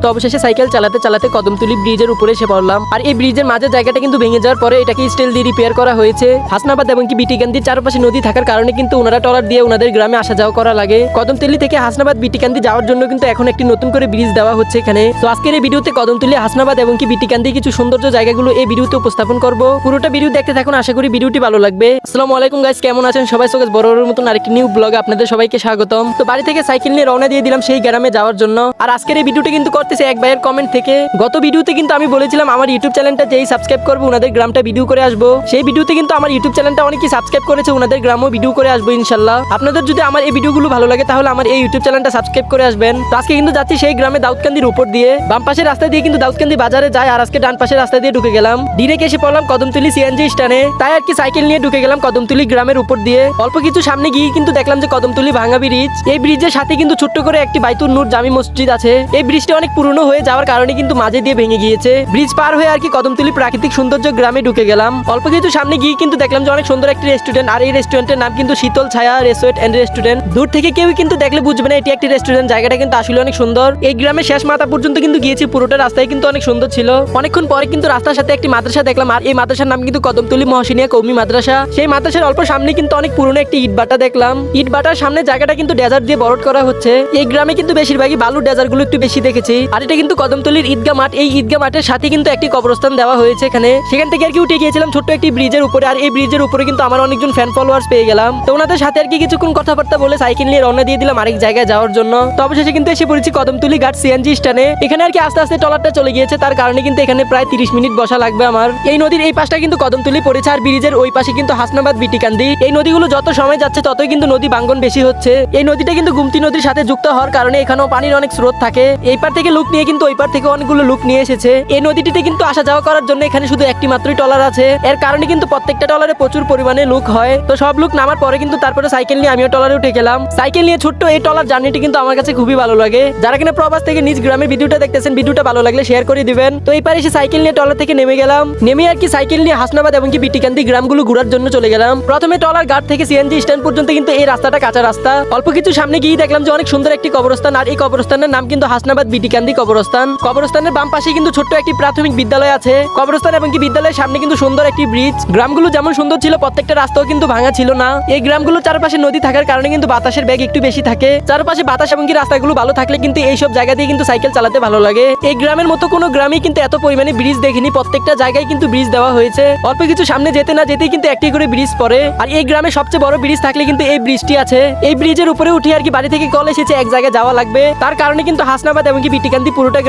তো অবশেষে সাইকেল চালাতে চালাতে কদমতলী ব্রিজের উপরে এসে পড়লাম। আর এই ব্রিজের মাঝের জায়গাটা কিন্তু ভেঙে যাওয়ার পরে এটাকে স্টিল দিয়ে রিপেয়ার করা হয়েছে। হাসনাবাদ এবং কি বিটিকান্দির চারপাশে নদী থাকার কারণে কিন্তু ওনারা ট্রলার দিয়ে ওনাদের গ্রামে আসা যাওয়া করা লাগে। কদমতলী থেকে হাসনাবাদ বিটিকান্দি যাওয়ার জন্য কিন্তু এখন একটি নতুন করে ব্রিজ দেওয়া হচ্ছে এখানে। তো আজকের এই ভিডিওতে কদমতলী, হাসনাবাদ এবং কি বিটিকান্দি কিছু সৌন্দর্য জায়গাগুলো এই ভিডিওতে উপস্থাপন করব। পুরোটা ভিডিও দেখতে থাকুন, আশা করি ভিডিওটি ভালো লাগবে। আসসালামু আলাইকুম গাইস, কেমন আছেন সবাই? সকাল বড়র মতন আরেকটি নিউ ব্লগে আপনাদের সবাইকে স্বাগতম। তো বাড়ি থেকে সাইকেল নিয়ে রওনা দিয়ে দিলাম সেই গ্রামে যাওয়ার জন্য। আর আজকের এই ভিডিওটি কিন্তু করতেছে এক ভাইয়ের কমেন্ট থেকে। গত ভিডিওতে কিন্তু আমি বলেছিলাম আমার ইউটিউব চ্যানেলটা যেই সাবস্ক্রাইব করবে ওনাদের গ্রামটা ভিডিও করে আসবো। সেই ভিডিওতে কিন্তু আমার ইউটিউব চ্যানেলটা অনেকেই সাবস্ক্রাইব করেছে, ওনাদের গ্রামও ভিডিও করে আসবো ইনশাল্লাহ। আপনাদের যদি আমার এই ভিডিওগুলো ভালো লাগে তাহলে আমার এই ইউটিউব চ্যানেলটা সাবস্ক্রাইব করে আসবেন। তো আজকে কিন্তু যাচ্ছি সেই গ্রামে দাউদকান্দির উপর দিয়ে। বাম পাশের রাস্তা দিয়ে কিন্তু দাউদকান্দি বাজারে যায়, আর আজকে ডান পাশের রাস্তা দিয়ে ঢুকে গেলাম। ডিরেক্ট এসে পড়লাম কদমতলী সিএনজি স্ট্যান্ডে। তাই আর কি সাইকেল নিয়ে ঢুকে গেলাম কদমতলী গ্রামের উপর দিয়ে। অল্প কিছু সামনে গিয়ে কিন্তু দেখলাম যে কদমতলী ভাঙা ব্রিজ। এই ব্রিজের সাথে কিন্তু ছোট্ট করে একটি বাইতুর নূর জামি মসজিদ আছে। এই ব্রিজটি অনেক পুরনো হয়ে যাওয়ার কারণে কিন্তু মাঝে দিয়ে ভেঙে গিয়েছে। ব্রিজ পার হয়ে আর কি কদমতলী প্রাকৃতিক সৌন্দর্য গ্রামে ঢুকে গেলাম। অল্প কিছু সামনে গিয়ে কিন্তু দেখলাম যে অনেক সুন্দর একটি রেস্টুরেন্ট, আর এই রেস্টুরেন্টের নাম কিন্তু শীতল ছায়া রেস্টুরেন্ট এন্ড রেস্টুরেন্ট। দূর থেকে কেউ কিন্তু দেখলে বুঝবে না এটি একটি রেস্টুরেন্ট। জায়গাটা কিন্তু আসলে অনেক সুন্দর। এই গ্রামের শেষ মাথা পর্যন্ত কিন্তু গিয়েছি, পুরোটা রাস্তায় কিন্তু অনেক সুন্দর ছিল। অনেকক্ষণ পরে কিন্তু রাস্তার সাথে একটি মাদ্রাসা দেখলাম, আর এই মাদ্রাসার নাম কিন্তু কদমতলী মহসিনিয়া কওমি মাদ্রাসা। সেই মাদ্রাসার অল্প সামনে কিন্তু অনেক পুরনো একটি ইটভাটা দেখলাম। ইটভাটার সামনে জায়গাটা কিন্তু ডেজার্ট দিয়ে বরট করা হচ্ছে। এই গ্রামে কিন্তু বেশিরভাগই বালুর ডেজার্ট গুলো একটু বেশি দেখেছি। আর এটা কিন্তু কদমতলীর ঈদগাহ মাঠ। এই ঈদগাহ মাঠের সাথে কিন্তু একটি কবরস্থান দেওয়া হয়েছে এখানে। সেখান থেকে আর কি উঠে গিয়েছিলাম ছোট্ট একটি ব্রিজের উপরে। আর এই ব্রিজের উপরে কিন্তু আমার অনেকজন ফ্যান ফলোয়ার্স পেয়ে গেলাম। তো ওনাদের সাথে আর কি কিছুক্ষণ কথাবার্তা বলে সাইকেল নিয়ে রওনা দিয়ে দিলাম আরেক জায়গায় যাওয়ার জন্য। তো অবশেষে কিন্তু এসে পড়েছি কদমতলী ঘাট সিএনজি স্ট্যান্ডে। এখানে আর কি আস্তে আস্তে ট্রলারটা চলে গিয়েছে, তার কারণে কিন্তু এখানে প্রায় 30 মিনিট বসা লাগবে আমার। এই নদীর এই পাশটা কিন্তু কদমতলী পড়েছে, আর ব্রিজের ওই পাশে কিন্তু হাসনাবাদ বিটিকান্দি। এই নদীগুলো যত সময় যাচ্ছে ততই কিন্তু নদী ভাঙ্গন বেশি হচ্ছে। এই নদীটা কিন্তু গুমতি নদীর সাথে যুক্ত হওয়ার কারণে এখানেও পানির অনেক স্রোত থাকে। এই পার থেকে লুক নিয়ে কিন্তু ওই পার থেকে অনেকগুলো লুক নিয়ে এসেছে। এই নদীটিতে কিন্তু আসা যাওয়া করার জন্য এখানে শুধু একটি মাত্রই ট্রলার আছে। এর কারণে কিন্তু প্রত্যেকটা ট্রলারে প্রচুর পরিমাণে লুক হয়। তো সব লুক নামার পরে কিন্তু তারপরে সাইকেল নিয়ে আমিও ট্রলারে উঠে গেলাম। সাইকেল নিয়ে ছোট্ট এই ট্রলার জার্নিটি কিন্তু আমার কাছে খুবই ভালো লাগে। যারা কিনা প্রবাস থেকে নিজ গ্রামের ভিডিওটা দেখতেছেন, ভিডিওটা ভালো লাগলে শেয়ার করে দিবেন। তো এই পারে এসে সাইকেল নিয়ে ট্রলার থেকে নেমে গেলাম। নেমে আর কি সাইকেল নিয়ে হাসনাবাদ এবং কি বিটিকান্দি গ্রামগুলো ঘোরার জন্য চলে গেলাম। প্রথমে ট্রলার ঘাট থেকে সিএনজি স্ট্যান্ড পর্যন্ত কিন্তু এই রাস্তাটা কাঁচা রাস্তা। অল্প কিছু সামনে গিয়ে দেখলাম যে অনেক সুন্দর একটি কবরস্থান, আর এই কবরস্থানের নাম কিন্তু হাসনাবাদ বিটিকান্দি কবরস্থান। কবরস্থানের বাম পাশে কিন্তু ছোট্ট একটি প্রাথমিক বিদ্যালয় আছে। কবরস্থান এবং কি বিদ্যালয়ের সামনে কিন্তু সুন্দর একটি ব্রিজ। গ্রামগুলো যেমন সুন্দর ছিল, প্রত্যেকটা রাস্তাও কিন্তু ভাঙা ছিল না। এই গ্রামগুলো চারপাশে নদী থাকার কারণে কিন্তু বাতাসের বেগ একটু বেশি থাকে। চারপাশে বাতাস এবং কি রাস্তাগুলো ভালো থাকলে কিন্তু এইসব জায়গা দিয়ে কিন্তু সাইকেল চালাতে ভালো লাগে। এই গ্রামের মতো কোনো গ্রামে কিন্তু এত পরিমাণে ব্রিজ দেখিনি। প্রত্যেকটা জায়গায় কিন্তু ব্রিজ দেওয়া হয়েছে। অল্প কিছু সামনে যেতে না যেতেই কিন্তু একটি করে ব্রিজ পড়ে। আর এই গ্রামে সবচেয়ে বড় ব্রিজ থাকলে কিন্তু এই ব্রিজটি আছে। এই ব্রিজের উপরে উঠে আর কি বাড়ি থেকে কল এসেছে এক জায়গায় যাওয়া লাগবে। তার কারণে কিন্তু হাসনাবাদ এবং কি বিটিকান্দি পুরোটা